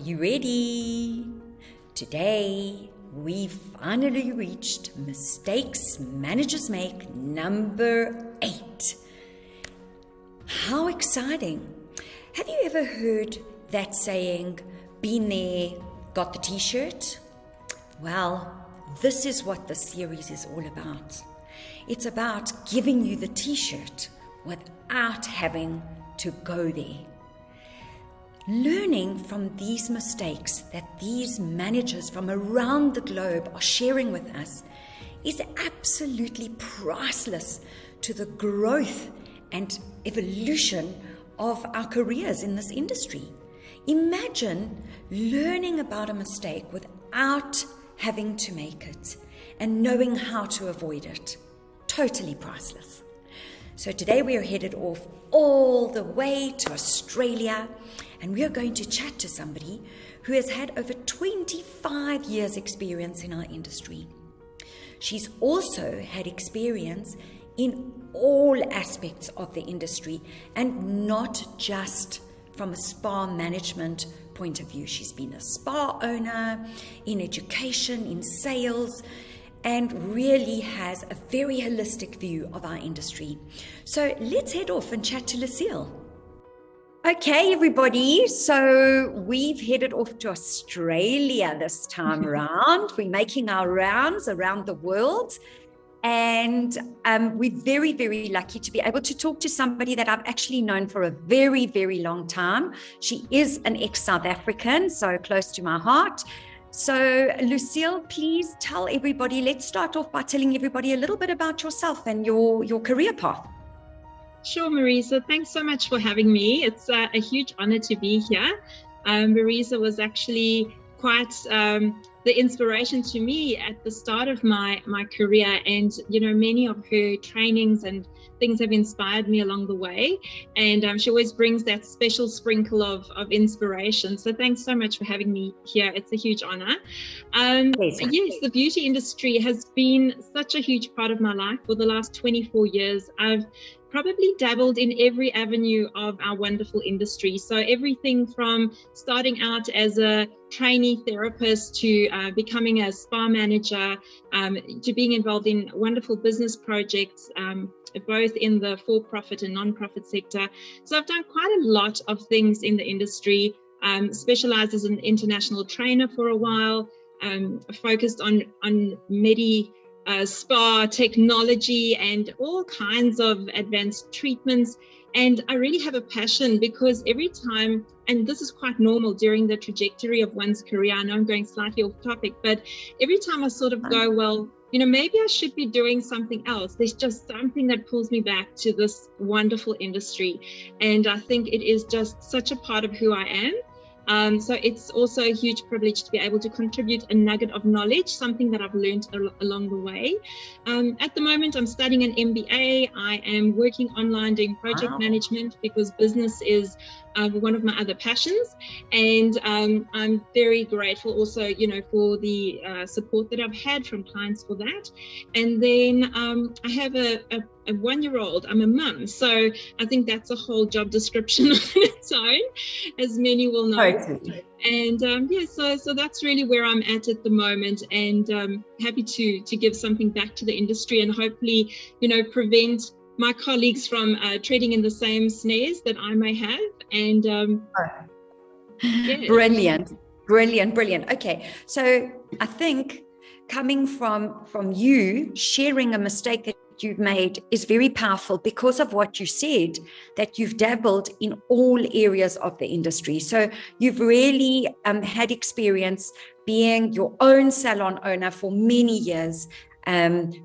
you ready? Today, we've finally reached Mistakes Managers Make number 8. How exciting! Have you ever heard that saying, been there, got the t-shirt? Well, this is what this series is all about. It's about giving you the t-shirt without having to go there. Learning from these mistakes that these managers from around the globe are sharing with us is absolutely priceless to the growth and evolution of our careers in this industry. Imagine learning about a mistake without having to make it and knowing how to avoid it. Totally priceless. So today we are headed off all the way to Australia, and we are going to chat to somebody who has had over 25 years experience in our industry. She's also had experience in all aspects of the industry and not just from a spa management point of view. She's been a spa owner, in education, in sales, and really has a very holistic view of our industry. So let's head off and chat to Lucille. Okay, everybody, so we've headed off to Australia this time around. We're making our rounds around the world, and we're very, very lucky to be able to talk to somebody that I've actually known for a very, very long time. She is an ex-South African, so close to my heart. So Lucille, please tell everybody, let's start off by telling everybody a little bit about yourself and your career path. Sure, Marisa. Thanks so much for having me. It's a huge honor to be here. Marisa was actually quite the inspiration to me at the start of my career, and many of her trainings and things have inspired me along the way, and she always brings that special sprinkle of inspiration. So thanks so much for having me here. It's a huge honor. Yes, the beauty industry has been such a huge part of my life for the last 24 years. I've probably dabbled in every avenue of our wonderful industry. So everything from starting out as a trainee therapist to becoming a spa manager, to being involved in wonderful business projects, both in the for-profit and non-profit sector. So I've done quite a lot of things in the industry, specialized as an international trainer for a while, focused on spa technology and all kinds of advanced treatments. And I really have a passion because every time, and this is quite normal during the trajectory of one's career, I know I'm going slightly off topic, but every time I sort of go, well, maybe I should be doing something else. There's just something that pulls me back to this wonderful industry. And I think it is just such a part of who I am. So it's also a huge privilege to be able to contribute a nugget of knowledge, something that I've learned along the way. At the moment, I'm studying an MBA. I am working online doing project management because business is one of my other passions. And I'm very grateful also, for the support that I've had from clients for that. And then I have a 1-year-old. I'm a mum, so I think that's a whole job description on its own, as many will know. Totally. And so that's really where I'm at the moment, and happy to give something back to the industry and hopefully, prevent my colleagues from treading in the same snares that I may have. And Brilliant. Okay, so I think coming from you sharing a mistake that you've made is very powerful because of what you said, that you've dabbled in all areas of the industry. So you've really had experience being your own salon owner for many years,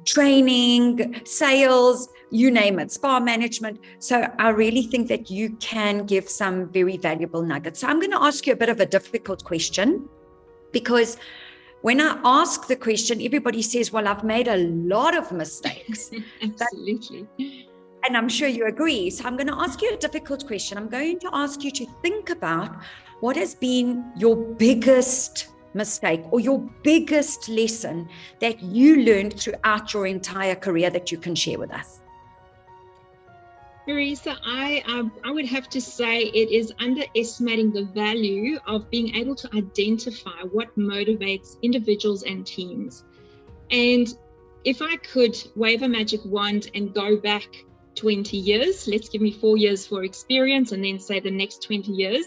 training, sales, you name it, spa management. So I really think that you can give some very valuable nuggets. So I'm going to ask you a bit of a difficult question, because when I ask the question, everybody says, well, I've made a lot of mistakes. Absolutely. And I'm sure you agree. So I'm going to ask you a difficult question. I'm going to ask you to think about what has been your biggest mistake or your biggest lesson that you learned throughout your entire career that you can share with us. Marisa, I would have to say it is underestimating the value of being able to identify what motivates individuals and teams. And if I could wave a magic wand and go back 20 years, let's give me 4 years for experience and then say the next 20 years,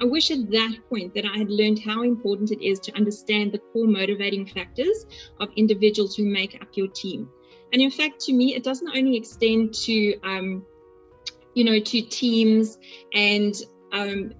I wish at that point that I had learned how important it is to understand the core motivating factors of individuals who make up your team. And in fact, to me, it doesn't only extend to to teams and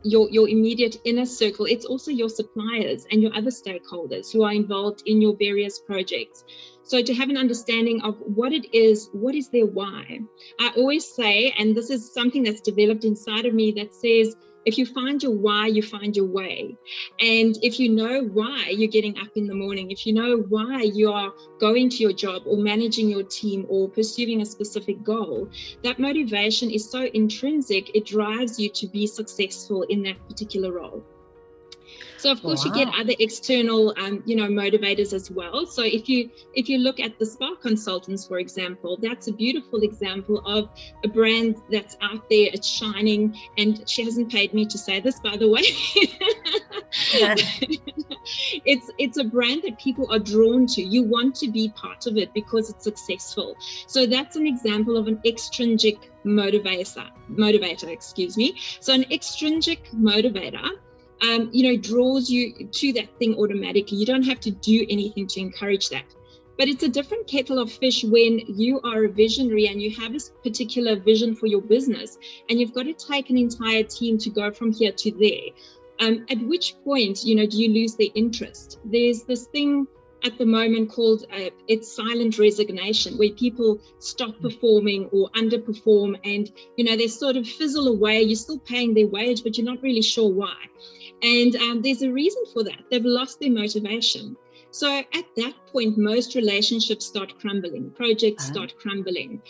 your immediate inner circle. It's also your suppliers and your other stakeholders who are involved in your various projects. So to have an understanding of what it is, what is their why? I always say, and this is something that's developed inside of me, that says, if you find your why, you find your way. And if you know why you're getting up in the morning, if you know why you are going to your job or managing your team or pursuing a specific goal, that motivation is so intrinsic, it drives you to be successful in that particular role. So of course you get other external, motivators as well. So if you look at the Spa Consultants, for example, that's a beautiful example of a brand that's out there, it's shining, and she hasn't paid me to say this, by the way. It's a brand that people are drawn to. You want to be part of it because it's successful. So that's an example of an extrinsic motivator, excuse me. So an extrinsic motivator draws you to that thing automatically. You don't have to do anything to encourage that. But it's a different kettle of fish when you are a visionary and you have a particular vision for your business and you've got to take an entire team to go from here to there. At which point, do you lose their interest? There's this thing at the moment called it's silent resignation, where people stop performing or underperform and, they sort of fizzle away. You're still paying their wage, but you're not really sure why. And there's a reason for that. They've lost their motivation. So at that point, most relationships start crumbling, projects start crumbling.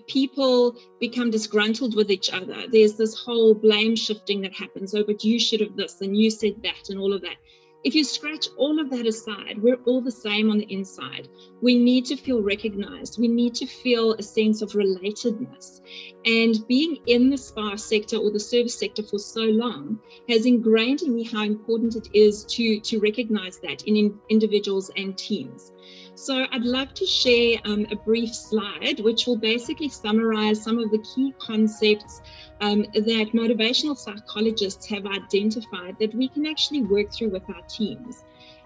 People become disgruntled with each other. There's this whole blame shifting that happens. Oh, but you should have this and you said that and all of that. If you scratch all of that aside, we're all the same on the inside. We need to feel recognized. We need to feel a sense of relatedness. And being in the spa sector or the service sector for so long has ingrained in me how important it is to recognize that in individuals and teams. So I'd love to share a brief slide, which will basically summarize some of the key concepts that motivational psychologists have identified that we can actually work through with our teams.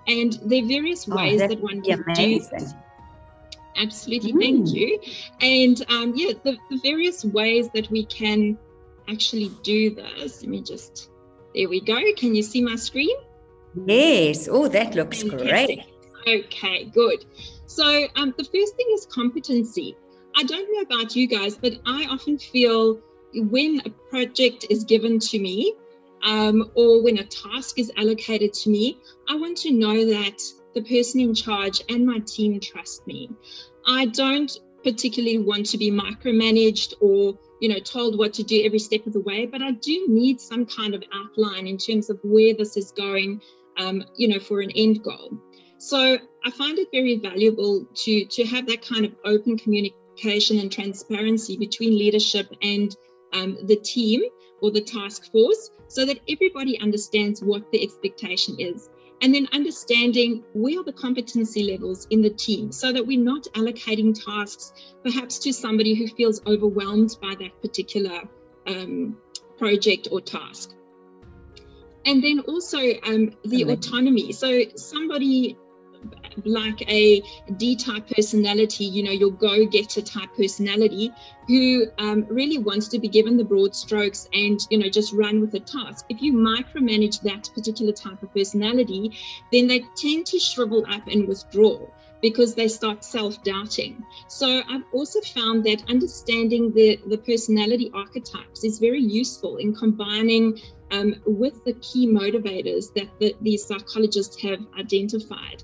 And there are various ways that one can do this. Absolutely, thank you. And the various ways that we can actually do this. There we go. Can you see my screen? Yes. Oh, that looks great. Okay, good. So the first thing is competency. I don't know about you guys, but I often feel when a project is given to me or when a task is allocated to me, I want to know that the person in charge and my team trust me. I don't particularly want to be micromanaged or told what to do every step of the way, but I do need some kind of outline in terms of where this is going, for an end goal. So I find it very valuable to have that kind of open communication and transparency between leadership and the team or the task force so that everybody understands what the expectation is. And then understanding where are the competency levels in the team so that we're not allocating tasks perhaps to somebody who feels overwhelmed by that particular project or task. And then also the autonomy. So somebody like a D-type personality, your go-getter type personality who really wants to be given the broad strokes and, just run with the task. If you micromanage that particular type of personality, then they tend to shrivel up and withdraw because they start self-doubting. So I've also found that understanding the personality archetypes is very useful in combining with the key motivators that these psychologists have identified.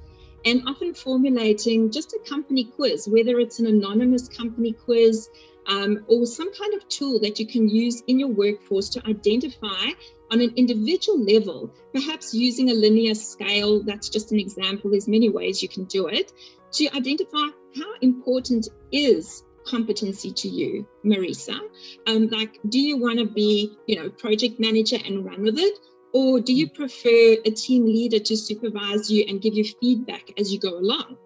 And often formulating just a company quiz, whether it's an anonymous company quiz or some kind of tool that you can use in your workforce to identify on an individual level, perhaps using a linear scale. That's just an example. There's many ways you can do it to identify how important is competency to you, Marisa? Like, do you want to be, project manager and run with it? Or do you prefer a team leader to supervise you and give you feedback as you go along?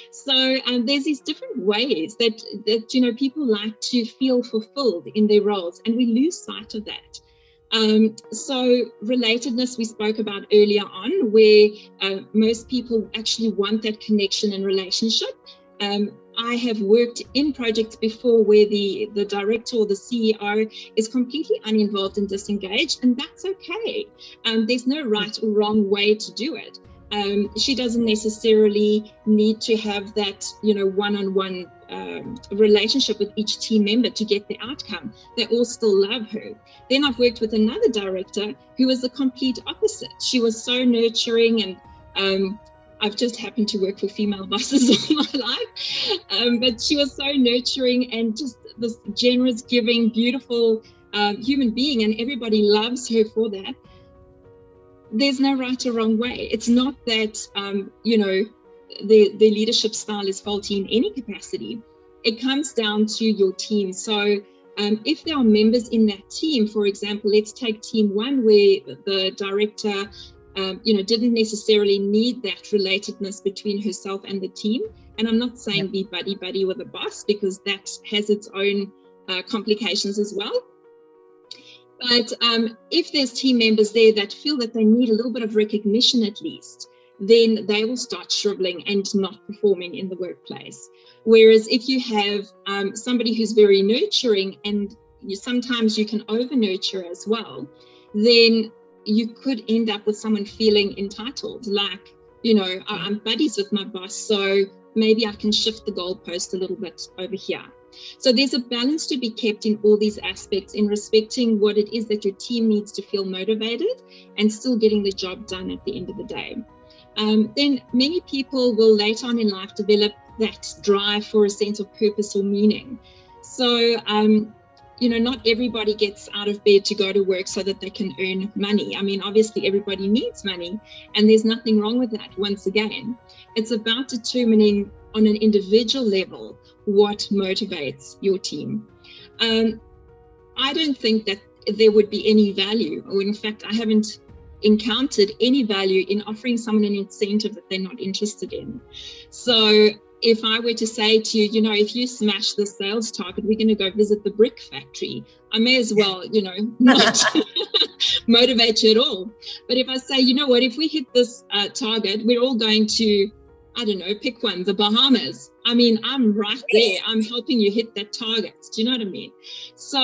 So there's these different ways that people like to feel fulfilled in their roles, and we lose sight of that. So relatedness we spoke about earlier on, where most people actually want that connection and relationship. I have worked in projects before where the director or the CEO is completely uninvolved and disengaged, and that's okay. There's no right or wrong way to do it. She doesn't necessarily need to have that, one-on-one relationship with each team member to get the outcome. They all still love her. Then I've worked with another director who was the complete opposite. She was so nurturing, and I've just happened to work for female bosses all my life, but she was so nurturing and just this generous, giving, beautiful human being, and everybody loves her for that. There's no right or wrong way. It's not that, the leadership style is faulty in any capacity. It comes down to your team. So if there are members in that team, for example, let's take team one where the director didn't necessarily need that relatedness between herself and the team. And I'm not saying be buddy with the boss, because that has its own complications as well. But if there's team members there that feel that they need a little bit of recognition at least, then they will start shriveling and not performing in the workplace. Whereas if you have somebody who's very nurturing, and sometimes you can over-nurture as well, then you could end up with someone feeling entitled, like, I'm buddies with my boss, so maybe I can shift the goalpost a little bit over here. So there's a balance to be kept in all these aspects, in respecting what it is that your team needs to feel motivated and still getting the job done at the end of the day. Then many people will later on in life develop that drive for a sense of purpose or meaning. So not everybody gets out of bed to go to work so that they can earn money. I mean, obviously everybody needs money, and there's nothing wrong with that. Once again, it's about determining on an individual level what motivates your team. I don't think that there would be any value, or in fact, I haven't encountered any value in offering someone an incentive that they're not interested in. So if I were to say to you, if you smash the sales target, we're going to go visit the brick factory, I may as well, not motivate you at all. But if I say, if we hit this target, we're all going to, I don't know, pick one, the Bahamas. I mean, I'm right there. I'm helping you hit that target. Do you know what I mean? So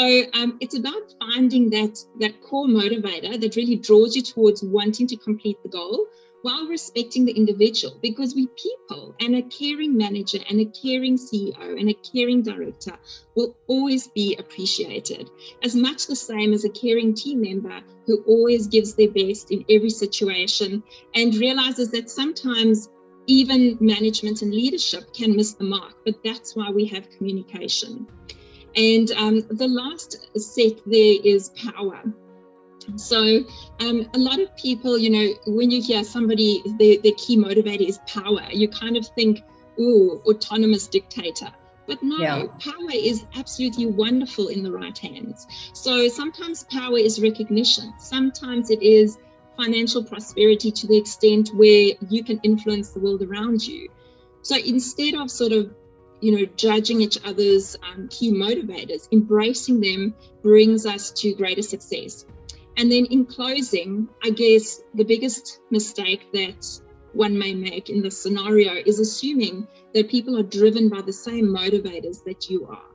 it's about finding that core motivator that really draws you towards wanting to complete the goal, while respecting the individual, because we people, and a caring manager and a caring CEO and a caring director will always be appreciated, as much the same as a caring team member who always gives their best in every situation and realizes that sometimes even management and leadership can miss the mark, but that's why we have communication. And the last set there is power. So a lot of people, when you hear somebody, their key motivator is power, you kind of think, ooh, autonomous dictator. But no, power is absolutely wonderful in the right hands. So sometimes power is recognition. Sometimes it is financial prosperity to the extent where you can influence the world around you. So instead of sort of, judging each other's key motivators, embracing them brings us to greater success. And then in closing, I guess the biggest mistake that one may make in this scenario is assuming that people are driven by the same motivators that you are.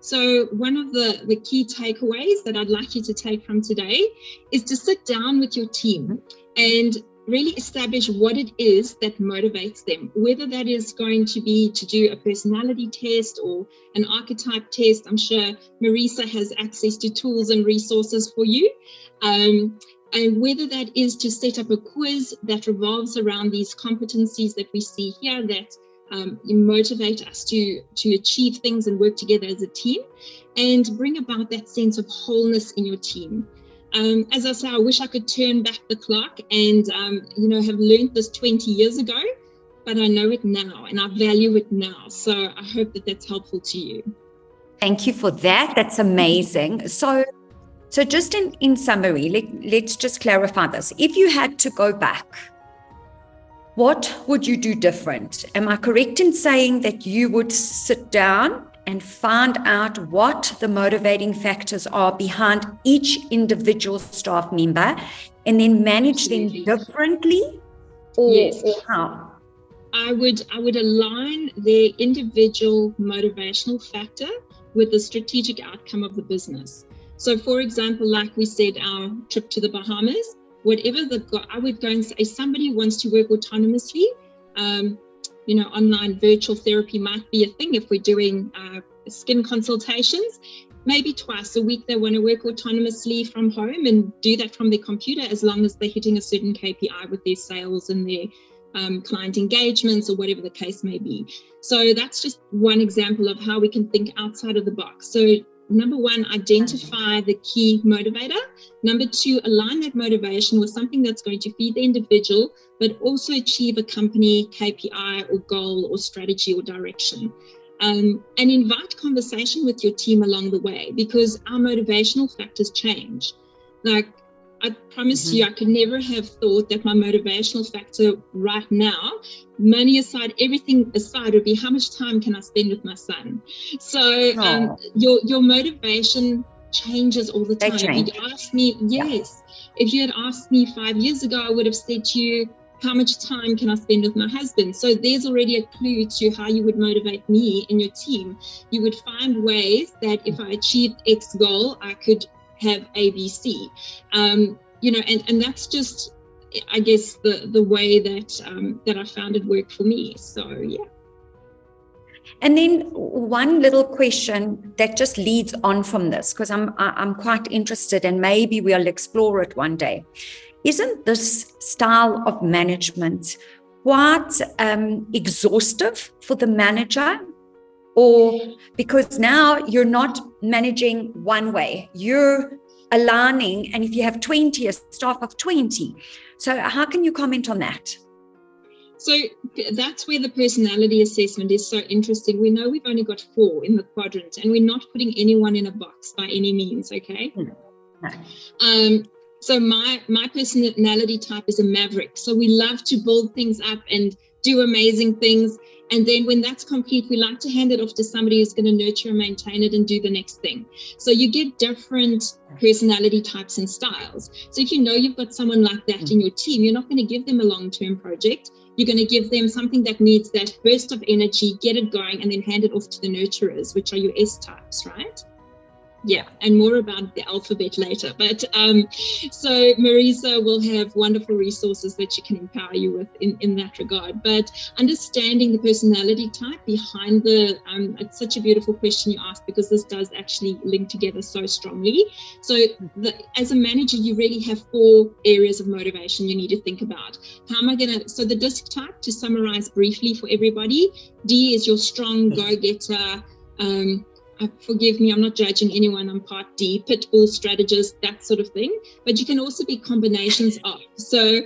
So one of the key takeaways that I'd like you to take from today is to sit down with your team and really establish what it is that motivates them, whether that is going to be to do a personality test or an archetype test. I'm sure Marisa has access to tools and resources for you. And whether that is to set up a quiz that revolves around these competencies that we see here that motivate us to achieve things and work together as a team, and bring about that sense of wholeness in your team. As I say, I wish I could turn back the clock and, have learned this 20 years ago, but I know it now and I value it now. So I hope that that's helpful to you. Thank you for that. That's amazing. So just in summary, let's just clarify this. If you had to go back, what would you do different? Am I correct in saying that you would sit down and find out what the motivating factors are behind each individual staff member and then manage them differently? Yes. Or how? I would align their individual motivational factor with the strategic outcome of the business. So for example, like we said, our trip to the Bahamas, whatever I would go and say, somebody wants to work autonomously, online virtual therapy might be a thing if we're doing skin consultations. Maybe twice a week they want to work autonomously from home and do that from their computer, as long as they're hitting a certain KPI with their sales and their client engagements or whatever the case may be. So that's just one example of how we can think outside of the box. So number one, identify the key motivator. Number two, align that motivation with something that's going to feed the individual, but also achieve a company KPI or goal or strategy or direction. And invite conversation with your team along the way, because our motivational factors change. Like, I promise you, I could never have thought that my motivational factor right now, money aside, everything aside, would be how much time can I spend with my son? So your motivation changes all the time. If you asked me, if you had asked me 5 years ago, I would have said to you, how much time can I spend with my husband? So there's already a clue to how you would motivate me and your team. You would find ways that if I achieved X goal, I could have ABC, and that's just, I guess, the way that I found it worked for me. So yeah. And then one little question that just leads on from this, because I'm quite interested, and maybe we'll explore it one day. Isn't this style of management quite exhaustive for the manager? Or because now you're not managing one way, you're aligning, and if you have 20, a staff of 20. So how can you comment on that? So that's where the personality assessment is so interesting. We know we've only got 4 in the quadrant, and we're not putting anyone in a box by any means, okay? No. So my personality type is a maverick. So we love to build things up and do amazing things. And then when that's complete, we like to hand it off to somebody who's going to nurture and maintain it and do the next thing. So you get different personality types and styles. So if you know you've got someone like that in your team, you're not going to give them a long-term project. You're going to give them something that needs that burst of energy, get it going, and then hand it off to the nurturers, which are your S types, right? Yeah, and more about the alphabet later. But so Marisa will have wonderful resources that she can empower you with in that regard. But understanding the personality type behind it's such a beautiful question you asked, because this does actually link together so strongly. So as a manager, you really have 4 areas of motivation you need to think about. How am I so the DISC type, to summarize briefly for everybody, D is your strong go-getter, forgive me, I'm not judging anyone, I'm part D, pit bull strategist, that sort of thing. But you can also be combinations of. So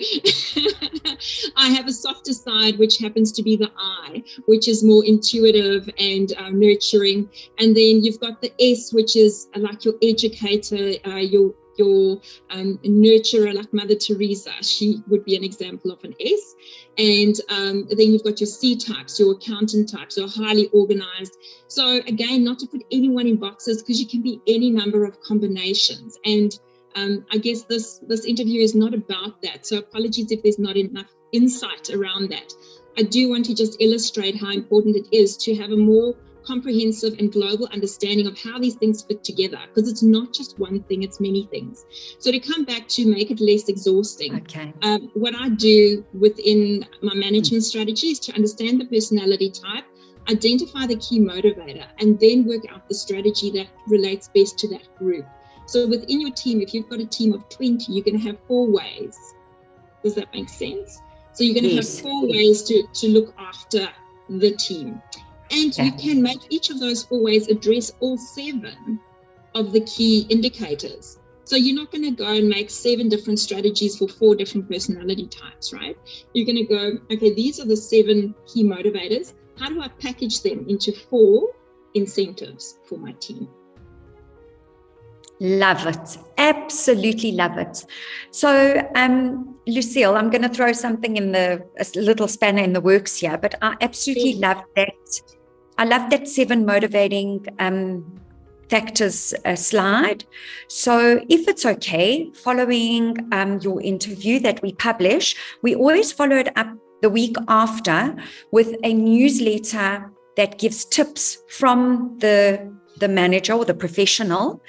I have a softer side, which happens to be the I, which is more intuitive and nurturing. And then you've got the S, which is like your educator, your nurturer, like Mother Teresa. She would be an example of an S. And then you've got your C types, your accountant types, so highly organized. So again, not to put anyone in boxes, because you can be any number of combinations. And I guess this interview is not about that. So apologies if there's not enough insight around that. I do want to just illustrate how important it is to have a more comprehensive and global understanding of how these things fit together, because it's not just one thing, it's many things. So to come back to make it less exhausting, what I do within my management strategy is to understand the personality type, identify the key motivator, and then work out the strategy that relates best to that group. So within your team, if you've got a team of 20, you're going to have 4 ways. Does that make sense? So you're going to have 4 ways to look after the team. And you can make each of those 4 ways address all 7 of the key indicators. So you're not going to go and make 7 different strategies for 4 different personality types, right? You're going to go, okay, these are the 7 key motivators. How do I package them into 4 incentives for my team. Love it. Absolutely love it. So, Lucille, I'm going to throw something a little spanner in the works here, but I absolutely love that. I love that 7 motivating factors slide. So if it's okay, following your interview that we publish, we always follow it up the week after with a newsletter that gives tips from the manager or the professional.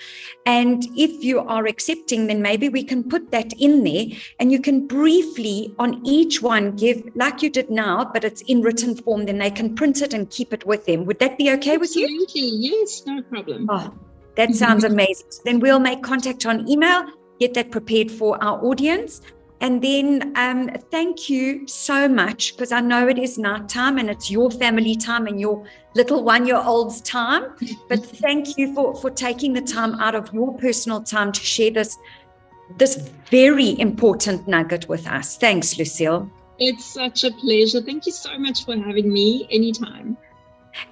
And if you are accepting, then maybe we can put that in there, and you can briefly on each one give, like you did now, but it's in written form, then they can print it and keep it with them. Would that be okay with you? Absolutely, yes, no problem. Oh, that sounds amazing. Then we'll make contact on email, get that prepared for our audience. And then thank you so much, because I know it is night time and it's your family time and your little 1-year-old's time. But thank you for taking the time out of your personal time to share this very important nugget with us. Thanks, Lucille. It's such a pleasure. Thank you so much for having me anytime.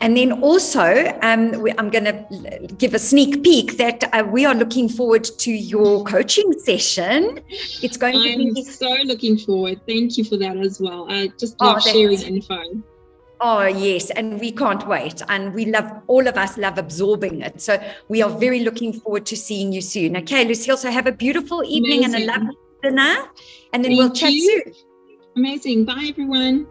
And then also, I'm going to give a sneak peek that we are looking forward to your coaching session. It's going to be... I'm so looking forward. Thank you for that as well. I just love sharing info. Oh, yes. And we can't wait. And all of us love absorbing it. So we are very looking forward to seeing you soon. Okay, Lucille, so have a beautiful evening. Amazing. And a lovely dinner. And then we'll chat soon. Amazing. Bye, everyone.